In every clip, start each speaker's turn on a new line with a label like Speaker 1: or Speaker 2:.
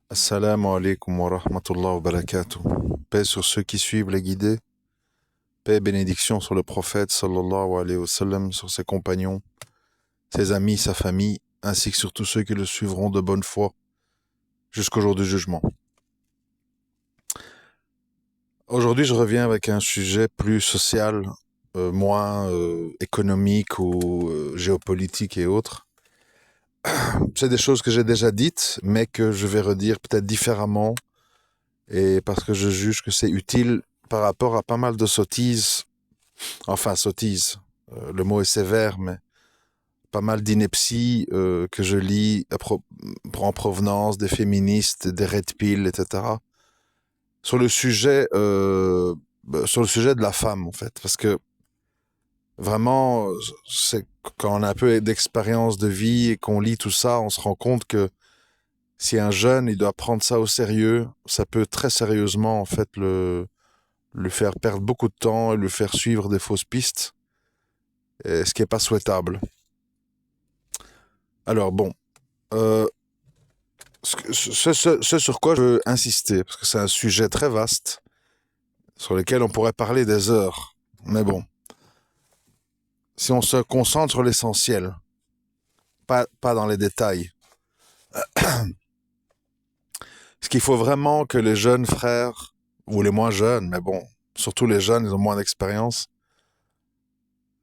Speaker 1: Assalamu alaikum wa rahmatullah wa barakatuh. Paix sur ceux qui suivent les guidés. Paix et bénédiction sur le prophète sallallahu alayhi wa sallam, sur ses compagnons, ses amis, sa famille, ainsi que sur tous ceux qui le suivront de bonne foi jusqu'au jour du jugement. Aujourd'hui, je reviens avec un sujet plus social, moins économique ou géopolitique et autres. C'est des choses que j'ai déjà dites, mais que je vais redire peut-être différemment, et parce que je juge que c'est utile par rapport à pas mal de sottises, enfin sottises, le mot est sévère, mais pas mal d'inepties que je lis en provenance des féministes, des red pill, etc. Sur le sujet, sur le sujet de la femme en fait, parce que vraiment, c'est quand on a un peu d'expérience de vie et qu'on lit tout ça, on se rend compte que si un jeune il doit prendre ça au sérieux, ça peut très sérieusement en fait lui faire perdre beaucoup de temps et lui faire suivre des fausses pistes, ce qui n'est pas souhaitable. Alors bon, euh, ce sur quoi je veux insister, parce que c'est un sujet très vaste, sur lequel on pourrait parler des heures, mais bon, si on se concentre sur l'essentiel, pas dans les détails, ce qu'il faut vraiment que les jeunes frères, ou les moins jeunes, mais bon, surtout les jeunes, ils ont moins d'expérience,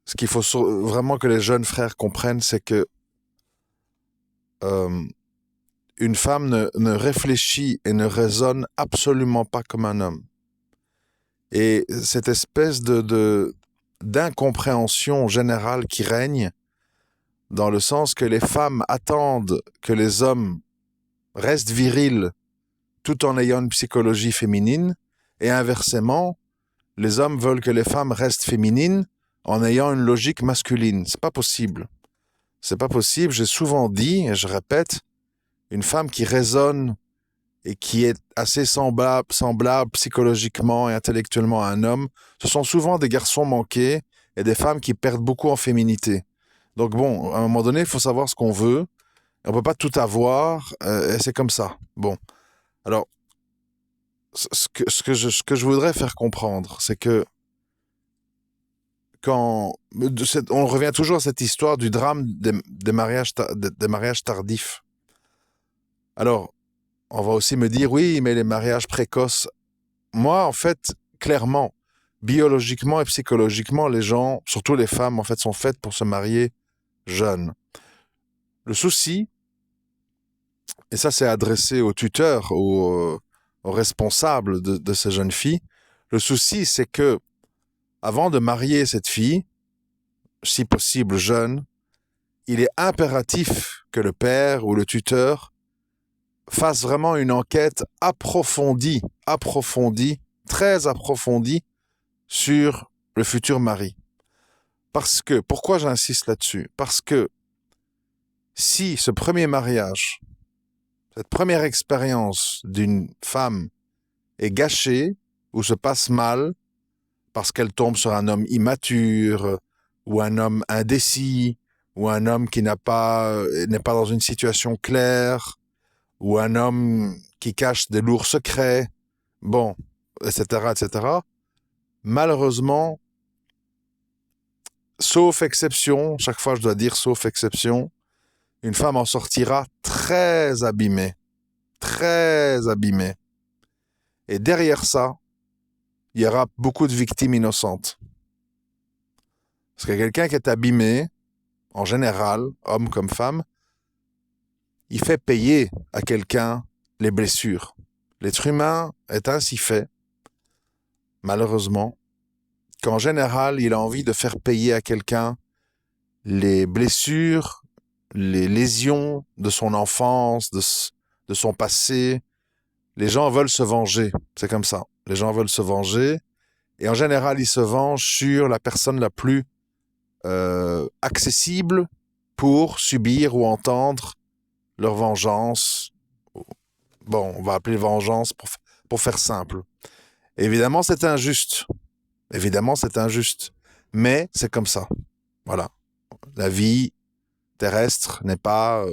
Speaker 1: ce qu'il faut vraiment que les jeunes frères comprennent, c'est que euh, une femme ne réfléchit et ne raisonne absolument pas comme un homme. Et cette espèce d'incompréhension générale qui règne, dans le sens que les femmes attendent que les hommes restent virils tout en ayant une psychologie féminine, et inversement, les hommes veulent que les femmes restent féminines en ayant une logique masculine. C'est pas possible. C'est pas possible. J'ai souvent dit, et je répète, une femme qui raisonne et qui est assez semblable psychologiquement et intellectuellement à un homme, ce sont souvent des garçons manqués et des femmes qui perdent beaucoup en féminité. Donc bon, à un moment donné, il faut savoir ce qu'on veut. On ne peut pas tout avoir, et c'est comme ça. Bon, alors, ce que je voudrais faire comprendre, c'est que on revient toujours à cette histoire du drame des mariages tardifs. Alors, on va aussi me dire, oui, mais les mariages précoces. Moi, en fait, clairement, biologiquement et psychologiquement, les gens, surtout les femmes, en fait, sont faites pour se marier jeunes. Le souci, et ça c'est adressé aux tuteurs, aux responsables de ces jeunes filles, le souci c'est que avant de marier cette fille, si possible jeune, il est impératif que le père ou le tuteur fasse vraiment une enquête approfondie, très approfondie sur le futur mari. Parce que, pourquoi j'insiste là-dessus? Parce que si ce premier mariage, cette première expérience d'une femme est gâchée ou se passe mal parce qu'elle tombe sur un homme immature ou un homme indécis ou un homme qui n'est pas dans une situation claire ou un homme qui cache des lourds secrets, bon, etc., etc., malheureusement, sauf exception, chaque fois je dois dire sauf exception, une femme en sortira très abîmée, très abîmée. Et derrière ça, il y aura beaucoup de victimes innocentes. Parce que quelqu'un qui est abîmé, en général, homme comme femme, il fait payer à quelqu'un les blessures. L'être humain est ainsi fait, malheureusement, qu'en général, il a envie de faire payer à quelqu'un les blessures, les lésions de son enfance, de son passé. Les gens veulent se venger, c'est comme ça. Les gens veulent se venger, et en général, ils se vengent sur la personne la plus accessible pour subir ou entendre leur vengeance. Bon, on va appeler vengeance pour faire simple. Évidemment, c'est injuste. Évidemment, c'est injuste. Mais c'est comme ça. Voilà. La vie terrestre n'est pas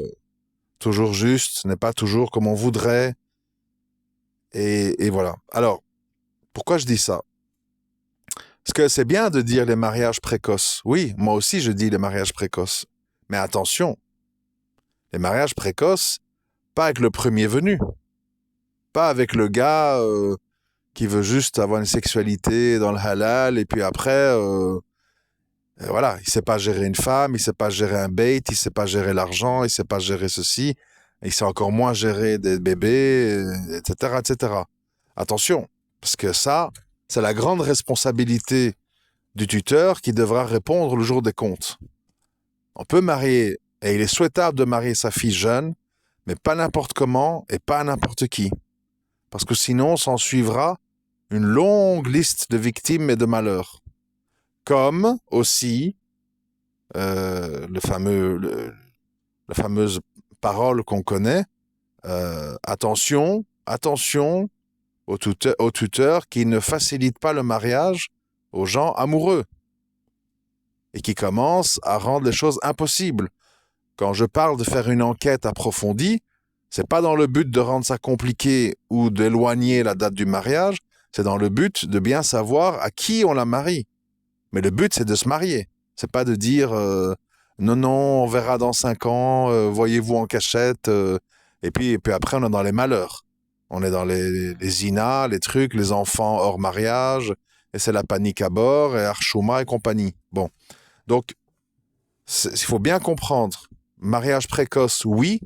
Speaker 1: toujours juste, n'est pas toujours comme on voudrait. Et voilà. Alors, pourquoi je dis ça? Parce que c'est bien de dire les mariages précoces. Oui, moi aussi je dis les mariages précoces. Mais attention, les mariages précoces, pas avec le premier venu. Pas avec le gars qui veut juste avoir une sexualité dans le halal et puis après, voilà, il sait pas gérer une femme, il sait pas gérer un bait, il sait pas gérer l'argent, il sait pas gérer ceci, il sait encore moins gérer des bébés, etc., etc. Attention, parce que ça, c'est la grande responsabilité du tuteur qui devra répondre le jour des comptes. On peut marier, et il est souhaitable de marier sa fille jeune, mais pas n'importe comment et pas n'importe qui. Parce que sinon, s'en suivra une longue liste de victimes et de malheurs. Comme aussi la fameuse parole qu'on connaît, attention, attention aux tuteurs qui ne facilitent pas le mariage aux gens amoureux et qui commencent à rendre les choses impossibles. Quand je parle de faire une enquête approfondie, c'est pas dans le but de rendre ça compliqué ou d'éloigner la date du mariage, c'est dans le but de bien savoir à qui on la marie. Mais le but, c'est de se marier. C'est pas de dire non, non, on verra dans 5 ans, voyez-vous en cachette, et puis après, on est dans les malheurs. On est dans les zinas, les trucs, les enfants hors mariage, et c'est la panique à bord, et Archouma et compagnie. Bon. Donc, il faut bien comprendre. Mariage précoce, oui,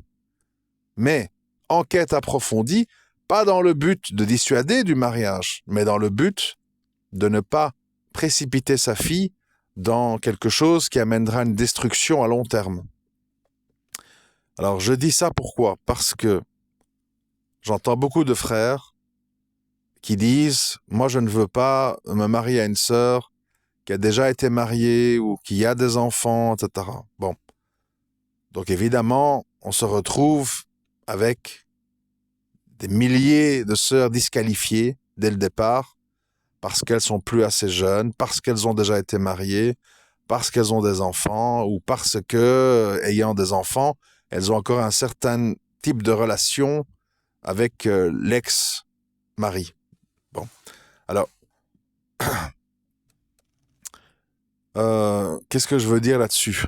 Speaker 1: mais enquête approfondie, pas dans le but de dissuader du mariage, mais dans le but de ne pas précipiter sa fille dans quelque chose qui amènera une destruction à long terme. Alors je dis ça pourquoi? Parce que j'entends beaucoup de frères qui disent « Moi je ne veux pas me marier à une sœur qui a déjà été mariée ou qui a des enfants, etc. » Bon. Donc évidemment, on se retrouve avec des milliers de sœurs disqualifiées dès le départ parce qu'elles sont plus assez jeunes, parce qu'elles ont déjà été mariées, parce qu'elles ont des enfants ou parce que, ayant des enfants, elles ont encore un certain type de relation avec l'ex-mari. Bon, alors, qu'est-ce que je veux dire là-dessus?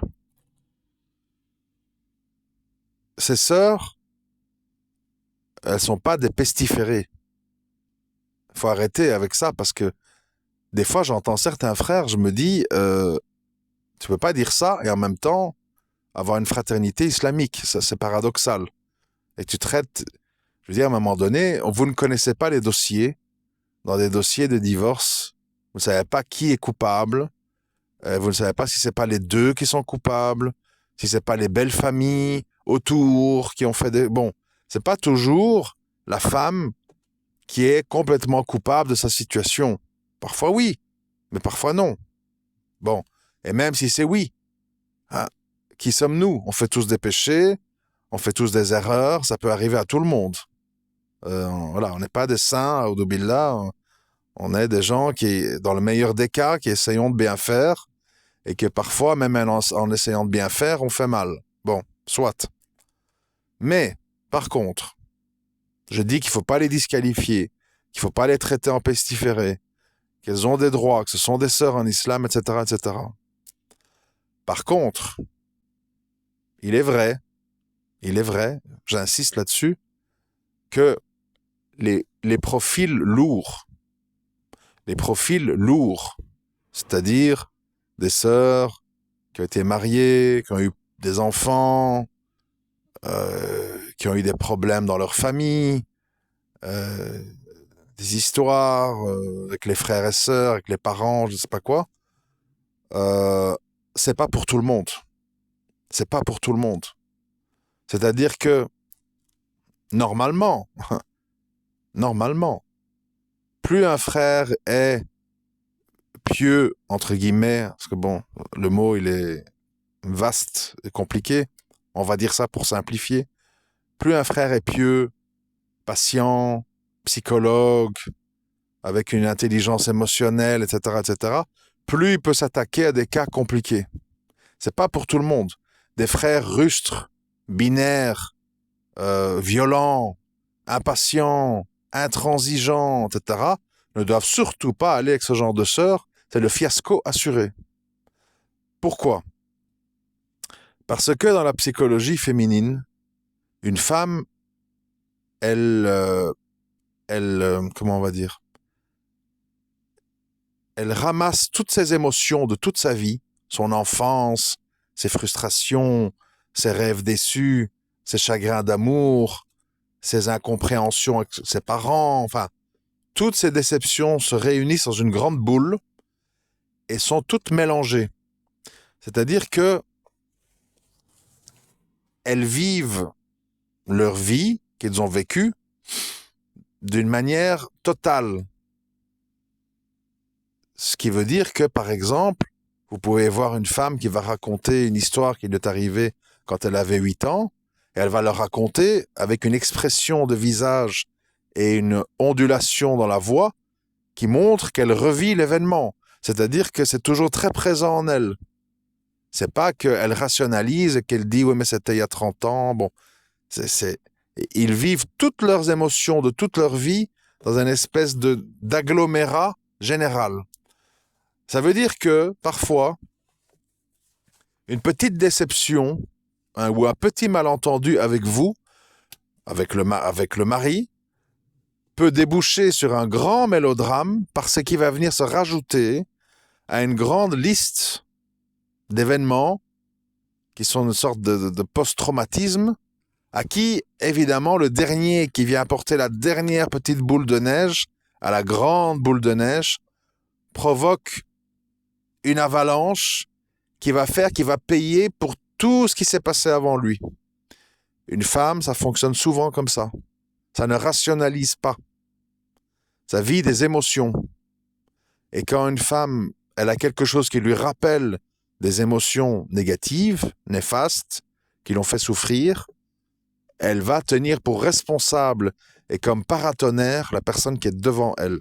Speaker 1: Ces sœurs, elles sont pas des pestiférés. Faut arrêter avec ça parce que des fois, j'entends certains frères, je me dis, tu peux pas dire ça et en même temps avoir une fraternité islamique. Ça, c'est paradoxal. Et tu traites, je veux dire, à un moment donné, vous ne connaissez pas les dossiers. Dans des dossiers de divorce, vous ne savez pas qui est coupable. Vous ne savez pas si c'est pas les deux qui sont coupables, si c'est pas les belles familles autour qui ont fait des... Bon, c'est pas toujours la femme qui est complètement coupable de sa situation. Parfois oui, mais parfois non. Bon, et même si c'est oui, hein, qui sommes-nous? On fait tous des péchés, on fait tous des erreurs, ça peut arriver à tout le monde. Voilà, on n'est pas des saints, Audubillah, on est des gens qui, dans le meilleur des cas, qui essayons de bien faire, et que parfois, même en essayant de bien faire, on fait mal. Bon, soit. Mais, par contre, je dis qu'il ne faut pas les disqualifier, qu'il ne faut pas les traiter en pestiférés, qu'elles ont des droits, que ce sont des sœurs en islam, etc., etc. Par contre, il est vrai, j'insiste là-dessus, que les profils lourds, c'est-à-dire des sœurs qui ont été mariées, qui ont eu des enfants, qui ont eu des problèmes dans leur famille, des histoires avec les frères et sœurs, avec les parents, je ne sais pas quoi. C'est pas pour tout le monde. C'est pas pour tout le monde. C'est-à-dire que normalement, plus un frère est pieux, entre guillemets, parce que bon, le mot il est vaste et compliqué, on va dire ça pour simplifier. Plus un frère est pieux, patient, psychologue, avec une intelligence émotionnelle, etc., etc., plus il peut s'attaquer à des cas compliqués. C'est pas pour tout le monde. Des frères rustres, binaires, violents, impatients, intransigeantes, etc., ne doivent surtout pas aller avec ce genre de sœur. C'est le fiasco assuré. Pourquoi? Parce que dans la psychologie féminine, une femme, comment on va dire, elle ramasse toutes ses émotions de toute sa vie, son enfance, ses frustrations, ses rêves déçus, ses chagrins d'amour, ses incompréhensions avec ses parents, enfin, toutes ces déceptions se réunissent dans une grande boule et sont toutes mélangées. C'est-à-dire que elles vivent leur vie qu'ils ont vécue d'une manière totale. Ce qui veut dire que, par exemple, vous pouvez voir une femme qui va raconter une histoire qui lui est arrivée quand elle avait 8 ans, et elle va le raconter avec une expression de visage et une ondulation dans la voix qui montre qu'elle revit l'événement. C'est-à-dire que c'est toujours très présent en elle. C'est pas qu'elle rationalise et qu'elle dit « oui, mais c'était il y a 30 ans ». Bon, ils vivent toutes leurs émotions de toute leur vie dans une espèce d'agglomérat général. Ça veut dire que, parfois, une petite déception ou un petit malentendu avec vous, avec le mari, peut déboucher sur un grand mélodrame parce qu'il va venir se rajouter à une grande liste d'événements qui sont une sorte de post-traumatisme à qui, évidemment, le dernier qui vient apporter la dernière petite boule de neige à la grande boule de neige provoque une avalanche qui va payer pour tout ce qui s'est passé avant lui. Une femme, ça fonctionne souvent comme ça. Ça ne rationalise pas. Ça vit des émotions. Et quand une femme, elle a quelque chose qui lui rappelle des émotions négatives, néfastes, qui l'ont fait souffrir, elle va tenir pour responsable et comme paratonnerre la personne qui est devant elle.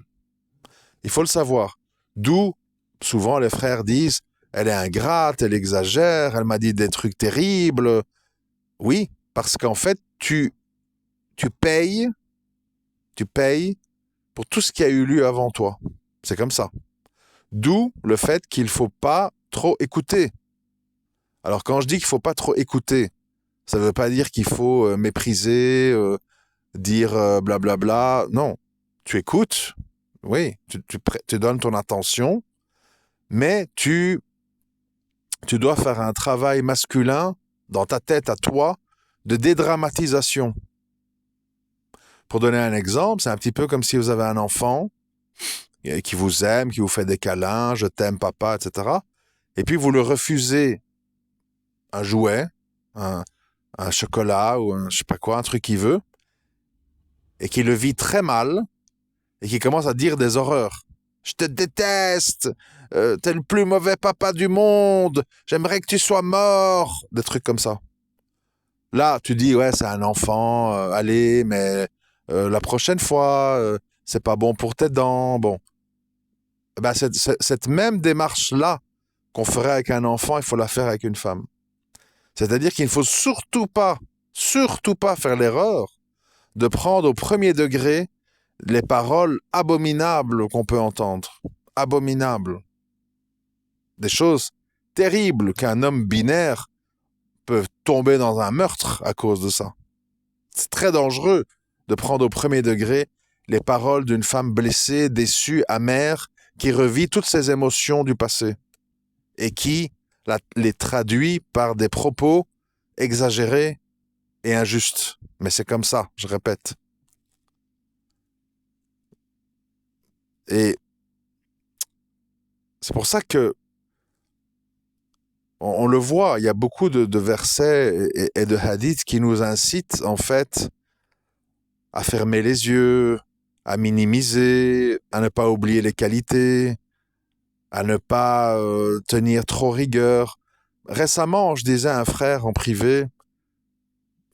Speaker 1: Il faut le savoir. D'où, souvent, les frères disent « elle est ingrate, elle exagère, elle m'a dit des trucs terribles ». Oui, parce qu'en fait, tu payes pour tout ce qui a eu lieu avant toi. C'est comme ça. D'où le fait qu'il ne faut pas trop écouter. Alors quand je dis qu'il ne faut pas trop écouter, ça ne veut pas dire qu'il faut mépriser, dire blablabla. Non, tu écoutes, oui, tu donnes ton attention, mais tu dois faire un travail masculin dans ta tête à toi de dédramatisation. Pour donner un exemple, c'est un petit peu comme si vous avez un enfant qui vous aime, qui vous fait des câlins, je t'aime papa, etc. Et puis vous le refusez un jouet, un chocolat ou je sais pas quoi, un truc qu'il veut, et qui le vit très mal, et qui commence à dire des horreurs. Je te déteste, t'es le plus mauvais papa du monde, j'aimerais que tu sois mort, des trucs comme ça. Là, tu dis, ouais, c'est un enfant, allez, mais la prochaine fois, c'est pas bon pour tes dents, bon. Ben, cette même démarche-là qu'on ferait avec un enfant, il faut la faire avec une femme. C'est-à-dire qu'il ne faut surtout pas faire l'erreur de prendre au premier degré les paroles abominables qu'on peut entendre. Abominables. Des choses terribles qu'un homme binaire peut tomber dans un meurtre à cause de ça. C'est très dangereux de prendre au premier degré les paroles d'une femme blessée, déçue, amère, qui revit toutes ses émotions du passé et qui les traduit par des propos exagérés et injustes. Mais c'est comme ça, je répète. Et c'est pour ça que on le voit, il y a beaucoup de versets et de hadiths qui nous incitent en fait à fermer les yeux, à minimiser, à ne pas oublier les qualités, à ne pas tenir trop rigueur. Récemment, je disais à un frère en privé,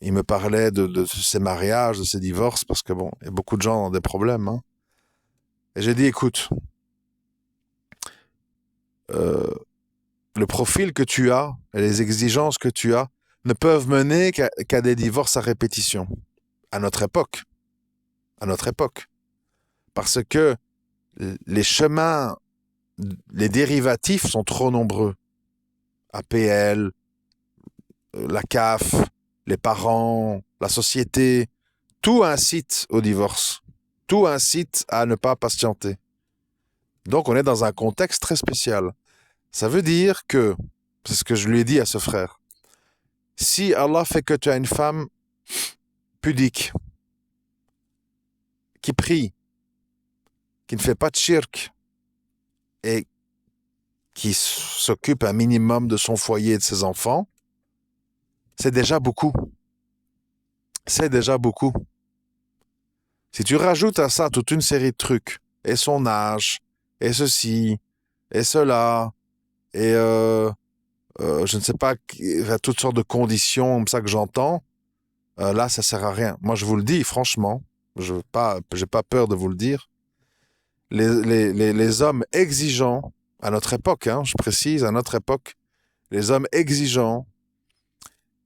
Speaker 1: il me parlait de ses mariages, de ses divorces, parce que bon, il y a beaucoup de gens qui ont des problèmes. Hein. Et j'ai dit, écoute, le profil que tu as et les exigences que tu as ne peuvent mener qu'à des divorces à répétition, à notre époque. à notre époque. Parce que les chemins, les dérivatifs sont trop nombreux. APL, la CAF, les parents, la société, tout incite au divorce. Tout incite à ne pas patienter. Donc on est dans un contexte très spécial. Ça veut dire que, c'est ce que je lui ai dit à ce frère, si Allah fait que tu as une femme pudique, qui prie, qui ne fait pas de shirk et qui s'occupe un minimum de son foyer et de ses enfants, c'est déjà beaucoup. C'est déjà beaucoup. Si tu rajoutes à ça toute une série de trucs, et son âge, et ceci, et cela, et je ne sais pas, il y a toutes sortes de conditions comme ça que j'entends, là, ça sert à rien. Moi, je vous le dis, franchement, j'ai pas peur de vous le dire, les hommes exigeants, à notre époque, hein, je précise, à notre époque, les hommes exigeants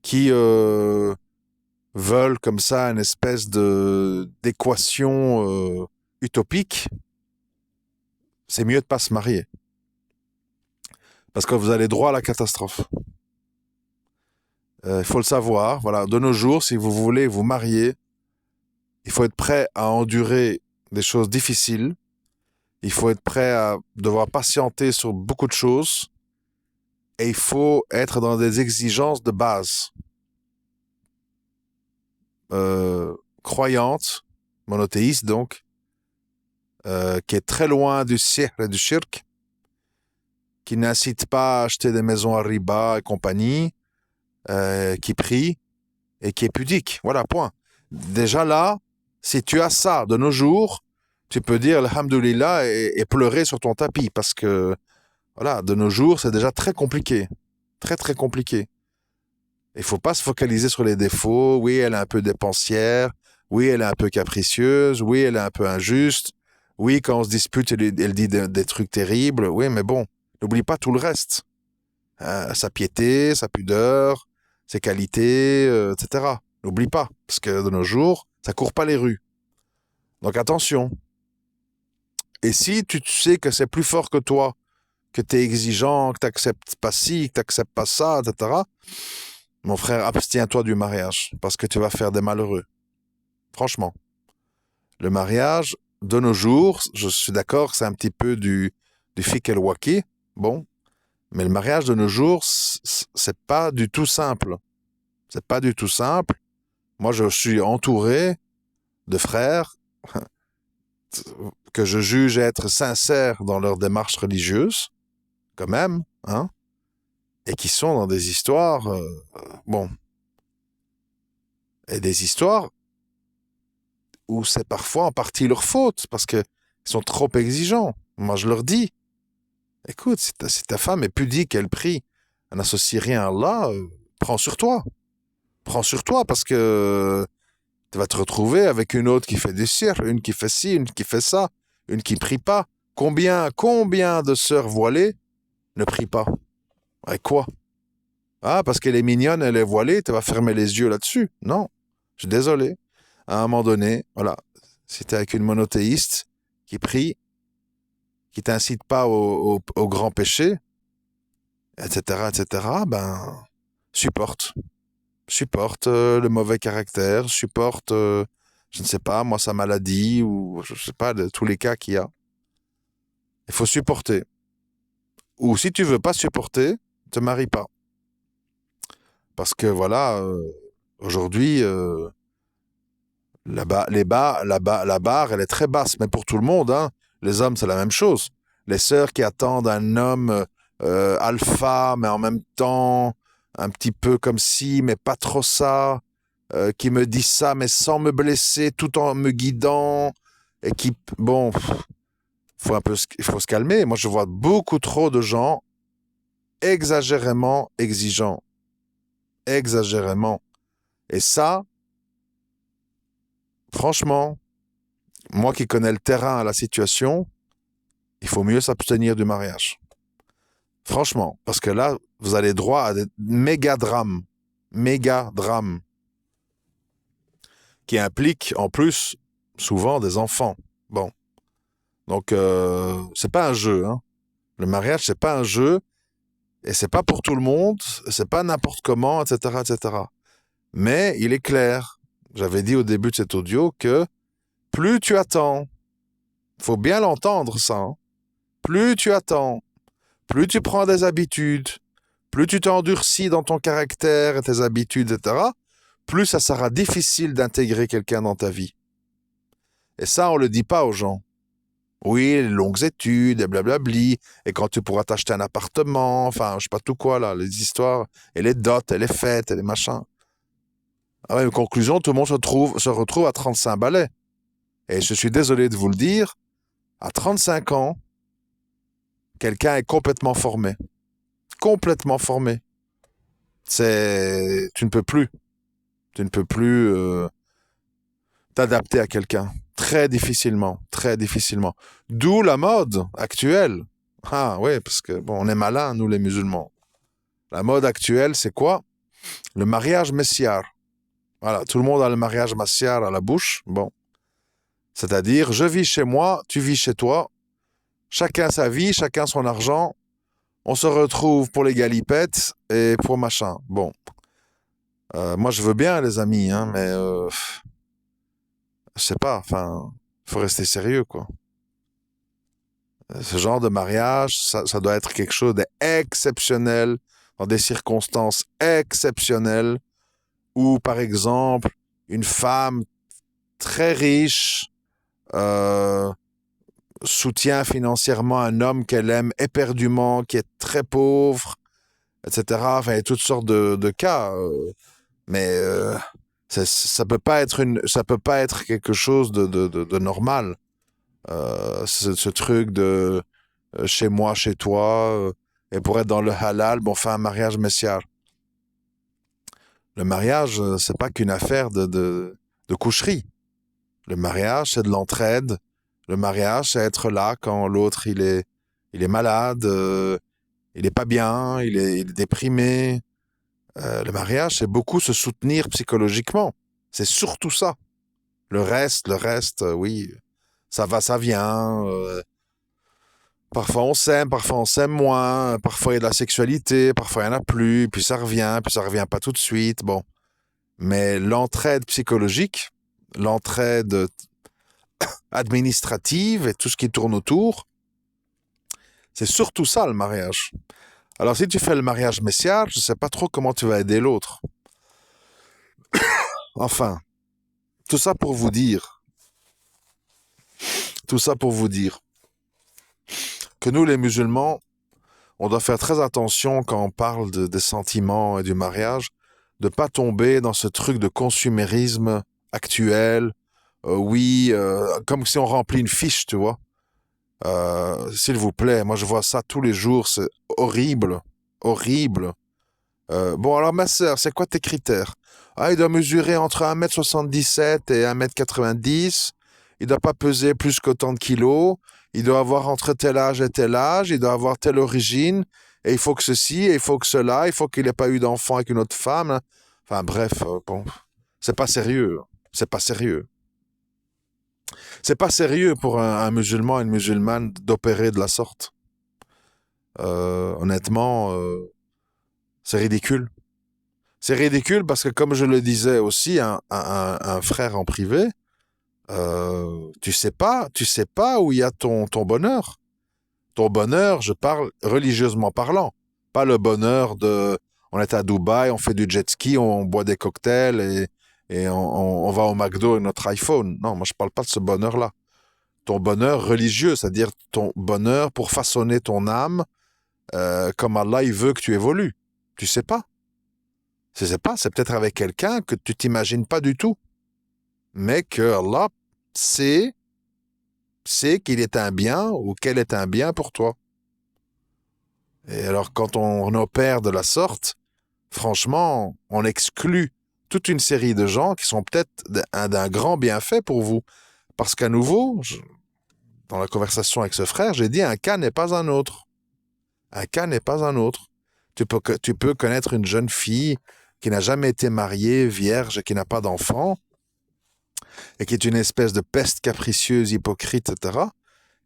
Speaker 1: qui veulent comme ça une espèce d'équation utopique, c'est mieux de pas se marier. Parce que vous allez droit à la catastrophe. Il faut le savoir. Voilà, de nos jours, si vous voulez vous marier, il faut être prêt à endurer des choses difficiles. Il faut être prêt à devoir patienter sur beaucoup de choses. Et il faut être dans des exigences de base. Croyante, monothéiste donc, qui est très loin du sihr et du shirk, qui n'incite pas à acheter des maisons à riba et compagnie, qui prie et qui est pudique. Voilà, point. Déjà là, si tu as ça de nos jours, tu peux dire Alhamdulillah et pleurer sur ton tapis parce que, voilà, de nos jours, c'est déjà très compliqué. Très, très compliqué. Il faut pas se focaliser sur les défauts. Oui, elle est un peu dépensière. Oui, elle est un peu capricieuse. Oui, elle est un peu injuste. Oui, quand on se dispute, elle dit des trucs terribles. Oui, mais bon, n'oublie pas tout le reste. Sa piété, sa pudeur, ses qualités, etc. N'oublie pas, parce que de nos jours, ça court pas les rues. Donc attention. Et si tu sais que c'est plus fort que toi, que tu es exigeant, que tu n'acceptes pas ci, que tu n'acceptes pas ça, etc., mon frère, abstiens-toi du mariage, parce que tu vas faire des malheureux. Franchement. Le mariage, de nos jours, je suis d'accord, c'est un petit peu du fiqh el-waki, bon, mais le mariage de nos jours, c'est pas du tout simple. C'est pas du tout simple. Moi, je suis entouré de frères que je juge être sincères dans leur démarche religieuse, quand même, hein, et qui sont dans des histoires, bon, et des histoires où c'est parfois en partie leur faute, parce qu'ils sont trop exigeants. Moi, je leur dis, écoute, si ta femme est pudique, elle prie, elle n'associe rien à Allah, prends sur toi. Prends sur toi, parce que tu vas te retrouver avec une autre qui fait du cirque, une qui fait ci, une qui fait ça, une qui prie pas. Combien de sœurs voilées ne prient pas? Avec quoi? Ah, parce qu'elle est mignonne, elle est voilée, tu vas fermer les yeux là-dessus. Non, je suis désolé. À un moment donné, voilà, si tu es avec une monothéiste qui prie, qui t'incite pas au grand péché, etc., ben, supporte. Supporte le mauvais caractère, supporte, je ne sais pas, moi, sa maladie, ou je ne sais pas, de tous les cas qu'il y a. Il faut supporter. Ou si tu veux pas supporter, te marie pas. Parce que voilà, aujourd'hui, la barre, elle est très basse, mais pour tout le monde, hein. Les hommes, c'est la même chose. Les sœurs qui attendent un homme alpha, mais en même temps un petit peu comme si, mais pas trop ça, qui me dit ça, mais sans me blesser, tout en me guidant, et qui, bon, il faut se calmer. Moi, je vois beaucoup trop de gens exagérément exigeants, exagérément. Et ça, franchement, moi qui connais le terrain, la situation, il faut mieux s'abstenir du mariage. Franchement, parce que là, vous allez droit à des méga drames, qui impliquent en plus souvent des enfants. Bon, donc c'est pas un jeu, hein. Le mariage, c'est pas un jeu, et c'est pas pour tout le monde, c'est pas n'importe comment, etc., etc. Mais il est clair, j'avais dit au début de cet audio que plus tu attends, faut bien l'entendre ça, hein. Plus tu attends, plus tu prends des habitudes, plus tu t'endurcis dans ton caractère et tes habitudes, etc., plus ça sera difficile d'intégrer quelqu'un dans ta vie. Et ça, on le dit pas aux gens. Oui, les longues études, et blablabli, et quand tu pourras t'acheter un appartement, enfin, je sais pas tout quoi, là, les histoires, et les dots, et les fêtes, et les machins. Ah ouais, en conclusion, tout le monde se retrouve à 35 balais. Et je suis désolé de vous le dire, à 35 ans, quelqu'un est complètement formé. Complètement formé. Tu ne peux plus. Tu ne peux plus t'adapter à quelqu'un. Très difficilement. Très difficilement. D'où la mode actuelle. Ah oui, parce que bon, on est malins, nous les musulmans. La mode actuelle, c'est quoi? Le mariage messiar. Voilà, tout le monde a le mariage messiar à la bouche. Bon. C'est-à-dire, je vis chez moi, tu vis chez toi. Chacun sa vie, chacun son argent. On se retrouve pour les galipettes et pour machin. Bon. Moi, je veux bien, les amis, hein, mais je sais pas, enfin, faut rester sérieux, quoi. Ce genre de mariage, ça doit être quelque chose d'exceptionnel, dans des circonstances exceptionnelles, où, par exemple, une femme très riche euh, soutient financièrement un homme qu'elle aime éperdument, qui est très pauvre, etc. Enfin, il y a toutes sortes de cas, mais ça peut pas être quelque chose de normal. Ce truc de chez moi, chez toi, et pour être dans le halal, bon, on fait un mariage messiar. Le mariage, c'est pas qu'une affaire de coucherie. Le mariage, c'est de l'entraide. Le mariage, c'est être là quand l'autre, il est malade, il est pas bien, il est déprimé. Le mariage, c'est beaucoup se soutenir psychologiquement. C'est surtout ça. Le reste, oui, ça va, ça vient. Parfois on s'aime moins, parfois il y a de la sexualité, parfois il n'y en a plus, puis ça revient pas tout de suite. Bon. Mais l'entraide psychologique, l'entraide administrative et tout ce qui tourne autour, c'est surtout ça le mariage. Alors si tu fais le mariage messiar, je ne sais pas trop comment tu vas aider l'autre. Enfin, tout ça pour vous dire, tout ça pour vous dire que nous les musulmans, on doit faire très attention quand on parle des sentiments et du mariage, de pas tomber dans ce truc de consumérisme actuel. Oui, comme si on remplit une fiche, tu vois. S'il vous plaît, moi je vois ça tous les jours, c'est horrible, horrible. Bon, alors ma sœur, c'est quoi tes critères? Ah, il doit mesurer entre 1,77 m et 1,90 m. Il doit pas peser plus qu'autant de kilos. Il doit avoir entre tel âge et tel âge. Il doit avoir telle origine. Et il faut que ceci, et il faut que cela. Il faut qu'il n'ait pas eu d'enfant avec une autre femme. Enfin bref, bon, c'est pas sérieux. C'est pas sérieux. C'est pas sérieux pour un musulman et une musulmane d'opérer de la sorte. Honnêtement, c'est ridicule. C'est ridicule parce que, comme je le disais aussi à un frère en privé, tu sais pas où il y a ton bonheur. Ton bonheur, je parle religieusement parlant. Pas le bonheur on est à Dubaï, on fait du jet ski, on boit des cocktails et on va au McDo avec notre iPhone. Non, moi je parle pas de ce bonheur-là. Ton bonheur religieux, c'est-à-dire ton bonheur pour façonner ton âme comme Allah il veut que tu évolues. Tu sais pas. Je sais pas, c'est peut-être avec quelqu'un que tu t'imagines pas du tout, mais que Allah sait, sait qu'il est un bien ou qu'elle est un bien pour toi. Et alors quand on opère de la sorte, franchement, on exclut toute une série de gens qui sont peut-être d'un grand bienfait pour vous. Parce qu'à nouveau, dans la conversation avec ce frère, j'ai dit un cas n'est pas un autre. Un cas n'est pas un autre. Tu peux connaître une jeune fille qui n'a jamais été mariée, vierge et qui n'a pas d'enfant. et qui est une espèce de peste capricieuse, hypocrite, etc.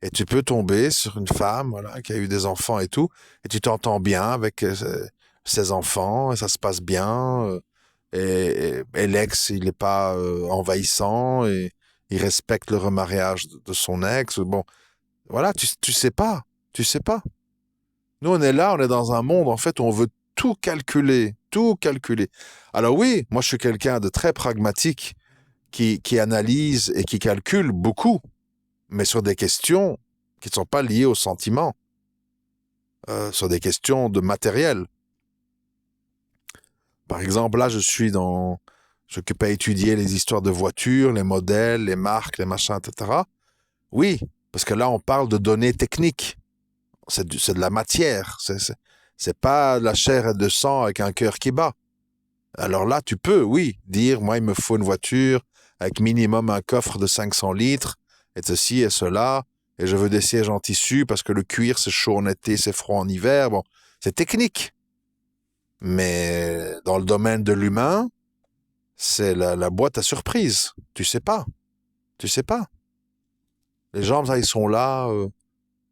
Speaker 1: Et tu peux tomber sur une femme, voilà, qui a eu des enfants et tout, et tu t'entends bien avec ses enfants, et ça se passe bien, et l'ex, il n'est pas envahissant, et il respecte le remariage de son ex. Bon, voilà, tu sais pas, tu sais pas. Nous, on est là, on est dans un monde, en fait, où on veut tout calculer, tout calculer. Alors oui, moi, je suis quelqu'un de très pragmatique, qui analyse et qui calcule beaucoup, mais sur des questions qui ne sont pas liées aux sentiments, sur des questions de matériel. Par exemple, là, j'occupe à étudier les histoires de voitures, les modèles, les marques, les machins, etc. Oui, parce que là, on parle de données techniques. C'est de la matière. C'est pas de la chair et de sang avec un cœur qui bat. Alors là, tu peux, oui, dire, moi, il me faut une voiture avec minimum un coffre de 500 litres, et ceci et cela, et je veux des sièges en tissu parce que le cuir, c'est chaud en été, c'est froid en hiver. Bon, c'est technique. Mais dans le domaine de l'humain, c'est la boîte à surprise. Tu sais pas. Tu sais pas. Les gens, ça, ils sont là.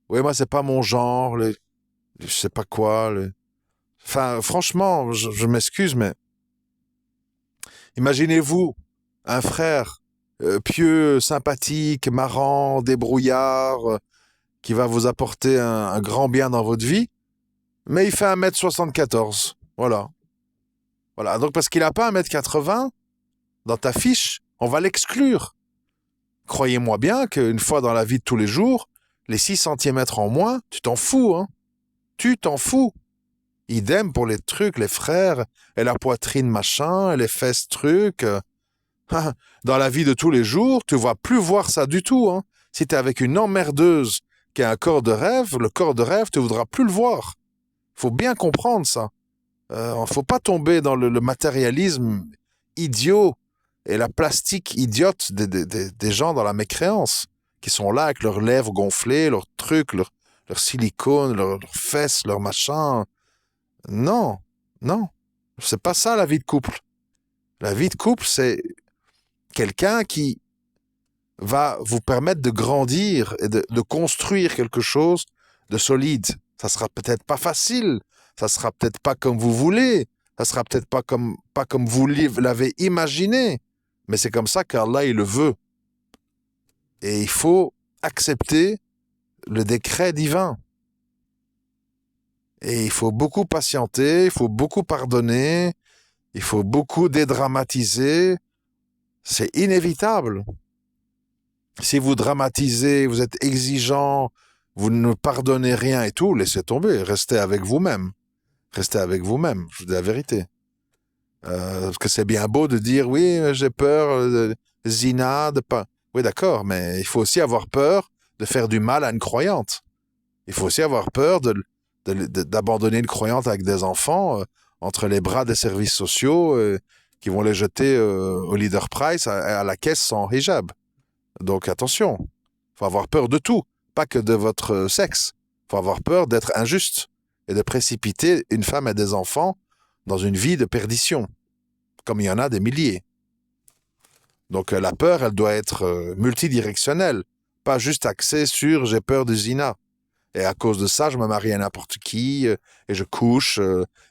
Speaker 1: Oui, moi, c'est pas mon genre. Je sais pas quoi. Enfin, franchement, je m'excuse, mais imaginez-vous un frère pieux, sympathique, marrant, débrouillard, qui va vous apporter un grand bien dans votre vie, mais il fait 1m74. Voilà. Voilà. Donc, parce qu'il n'a pas 1m80 dans ta fiche, on va l'exclure. Croyez-moi bien qu'une fois dans la vie de tous les jours, les 6 centimètres en moins, tu t'en fous, hein. Tu t'en fous. Idem pour les trucs, les frères, et la poitrine machin, et les fesses trucs. Dans la vie de tous les jours, tu vas plus voir ça du tout, hein. Si t'es avec une emmerdeuse qui a un corps de rêve, le corps de rêve, tu voudras plus le voir. Faut bien comprendre ça. Faut pas tomber dans le matérialisme idiot et la plastique idiote des gens dans la mécréance, qui sont là avec leurs lèvres gonflées, leurs trucs, leur silicone, leurs fesses, leurs machins. Non, non, c'est pas ça la vie de couple. La vie de couple, c'est quelqu'un qui va vous permettre de grandir et de construire quelque chose de solide. Ça sera peut-être pas facile, ça sera peut-être pas comme vous voulez, ça sera peut-être pas comme vous l'avez imaginé, mais c'est comme ça qu'Allah il le veut. Et il faut accepter le décret divin. Et il faut beaucoup patienter, il faut beaucoup pardonner, il faut beaucoup dédramatiser. C'est inévitable. Si vous dramatisez, vous êtes exigeant, vous ne pardonnez rien et tout, laissez tomber, restez avec vous-même. Restez avec vous-même, je vous dis la vérité. Parce que c'est bien beau de dire, oui, j'ai peur de zina, de pas... Oui, d'accord, mais il faut aussi avoir peur de faire du mal à une croyante. Il faut aussi avoir peur d'abandonner une croyante avec des enfants entre les bras des services sociaux qui vont les jeter au leader price à la caisse sans hijab. Donc attention, il faut avoir peur de tout, pas que de votre sexe. Il faut avoir peur d'être injuste et de précipiter une femme et des enfants dans une vie de perdition, comme il y en a des milliers. Donc la peur, elle doit être multidirectionnelle, pas juste axée sur j'ai peur du zina. Et à cause de ça, je me marie à n'importe qui et je couche.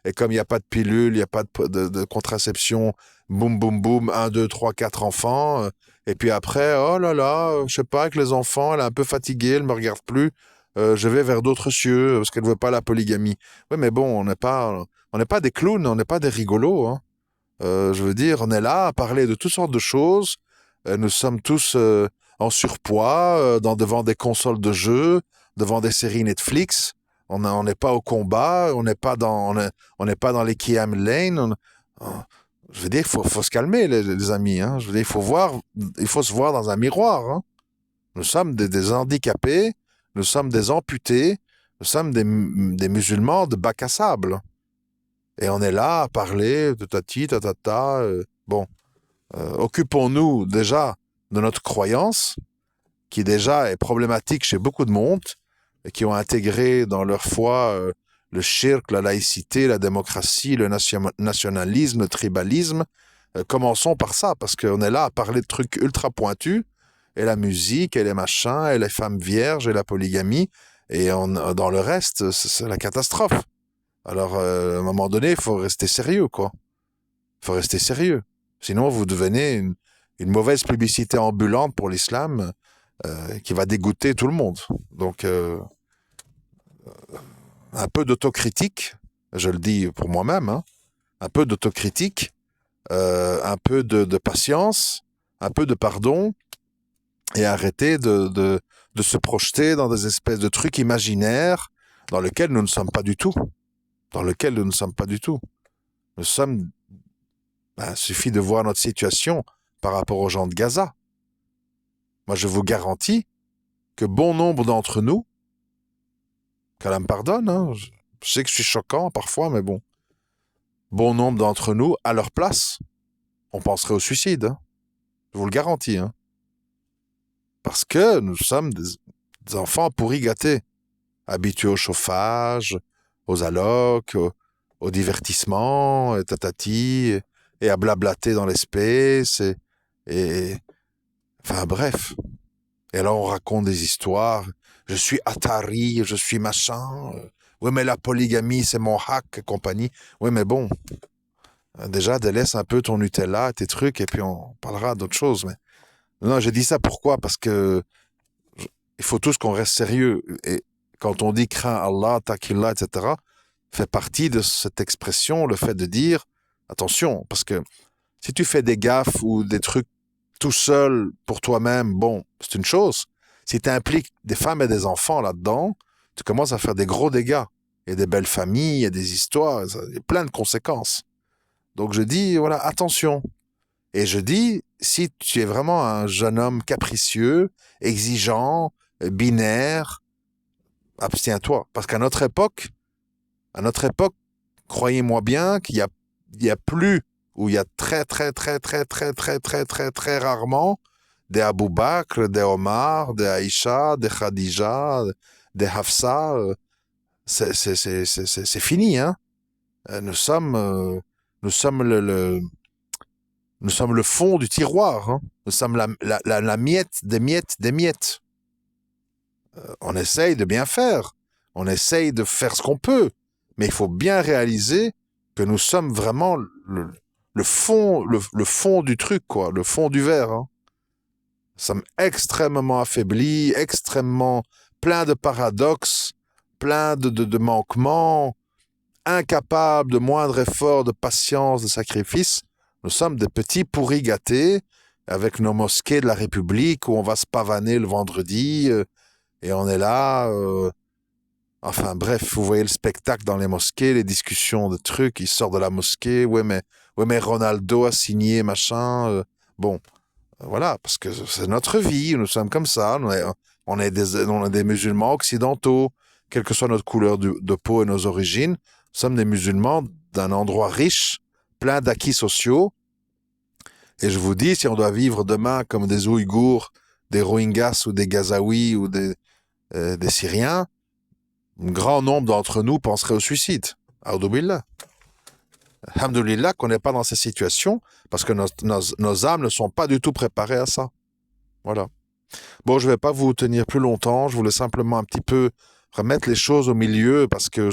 Speaker 1: Et comme il n'y a pas de pilule, il n'y a pas de contraception, boum, boum, boum, 1, 2, 3, 4 enfants. Et puis après, oh là là, je sais pas, avec les enfants, elle est un peu fatiguée, elle me regarde plus. Je vais vers d'autres cieux parce qu'elle ne veut pas la polygamie. Oui, mais bon, on n'est pas des clowns, on n'est pas des rigolos, hein. Je veux dire, on est là à parler de toutes sortes de choses. Nous sommes tous en surpoids, devant des consoles de jeux, devant des séries Netflix. On n'est pas au combat, on n'est pas dans les Kiam Lane. Je veux dire, il faut se calmer, les amis, hein. Je veux dire, il faut se voir dans un miroir, hein. Nous sommes des handicapés, nous sommes des amputés, nous sommes des musulmans de bac à sable. Et on est là à parler de tati, tatata. Bon, occupons-nous déjà de notre croyance, qui déjà est problématique chez beaucoup de monde, et qui ont intégré dans leur foi le shirk, la laïcité, la démocratie, le nationalisme, le tribalisme, Commençons par ça, parce qu'on est là à parler de trucs ultra pointus, et la musique, et les machins, et les femmes vierges, et la polygamie, et dans le reste, c'est la catastrophe. Alors, à un moment donné, il faut rester sérieux, quoi. Il faut rester sérieux. Sinon, vous devenez une mauvaise publicité ambulante pour l'islam qui va dégoûter tout le monde. Donc, un peu d'autocritique, je le dis pour moi-même, hein, un peu d'autocritique, un peu de patience, un peu de pardon, et arrêter de se projeter dans des espèces de trucs imaginaires dans lesquels nous ne sommes pas du tout. Dans lesquels nous ne sommes pas du tout. Nous sommes... suffit de voir notre situation par rapport aux gens de Gaza. Moi, je vous garantis que bon nombre d'entre nous, qu'Allah me pardonne, hein, je sais que je suis choquant parfois, mais bon nombre d'entre nous, à leur place, on penserait au suicide. Hein. Je vous le garantis. Hein. Parce que nous sommes des enfants pourris gâtés, habitués au chauffage, aux allocs, au divertissement, et tatati, et à blablater dans l'espèce, enfin bref. Et alors on raconte des histoires, je suis Atari, je suis machin, oui mais la polygamie c'est mon hack et compagnie, oui mais bon, déjà délaisse un peu ton Nutella, tes trucs, et puis on parlera d'autres choses. Mais non, j'ai dit ça pourquoi? Parce que il faut tous qu'on reste sérieux. Et quand on dit crains Allah, taqillah, etc., fait partie de cette expression le fait de dire attention, parce que si tu fais des gaffes ou des trucs tout seul pour toi-même, bon, c'est une chose. Si tu impliques des femmes et des enfants là-dedans, tu commences à faire des gros dégâts. Il y a des belles familles, il y a des histoires, il y a plein de conséquences. Donc je dis, voilà, attention. Et je dis, si tu es vraiment un jeune homme capricieux, exigeant, binaire, abstiens-toi. Parce qu'à notre époque, croyez-moi bien qu'il y a plus, ou il y a très rarement des Abu Bakr, des Omar, des Aïcha, des Khadija, des Hafsa. C'est fini, hein. Nous sommes nous sommes le fond du tiroir, hein. Nous sommes la miette des miettes des miettes. On essaye de bien faire. On essaye de faire ce qu'on peut. Mais il faut bien réaliser que nous sommes vraiment le fond du truc, quoi, le fond du verre. Hein. Nous sommes extrêmement affaiblis, extrêmement plein de paradoxes, plein de manquements, incapables de moindre effort, de patience, de sacrifice. Nous sommes des petits pourris gâtés avec nos mosquées de la République où on va se pavaner le vendredi et on est là... Enfin bref, vous voyez le spectacle dans les mosquées, les discussions de trucs, il sort de la mosquée, ouais mais Ronaldo a signé, machin. Bon, voilà, parce que c'est notre vie, nous sommes comme ça, on est des musulmans occidentaux, quelle que soit notre couleur de peau et nos origines, nous sommes des musulmans d'un endroit riche, plein d'acquis sociaux. Et je vous dis, si on doit vivre demain comme des Ouïghours, des Rohingyas ou des Gazaouis ou des Syriens, un grand nombre d'entre nous penseraient au suicide. Aoudoubillah. Alhamdoulilah qu'on n'est pas dans ces situations parce que nos âmes ne sont pas du tout préparées à ça. Voilà. Bon, je ne vais pas vous tenir plus longtemps. Je voulais simplement un petit peu remettre les choses au milieu parce que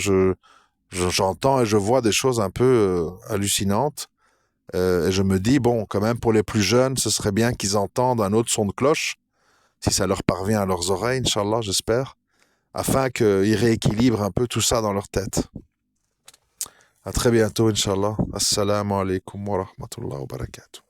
Speaker 1: j'entends et je vois des choses un peu hallucinantes. Et je me dis, bon, quand même, pour les plus jeunes, ce serait bien qu'ils entendent un autre son de cloche, si ça leur parvient à leurs oreilles, Inch'Allah, j'espère, afin qu'ils rééquilibrent un peu tout ça dans leur tête. À très bientôt, Inch'Allah. Assalamu alaikum wa rahmatullahi wa barakatuh.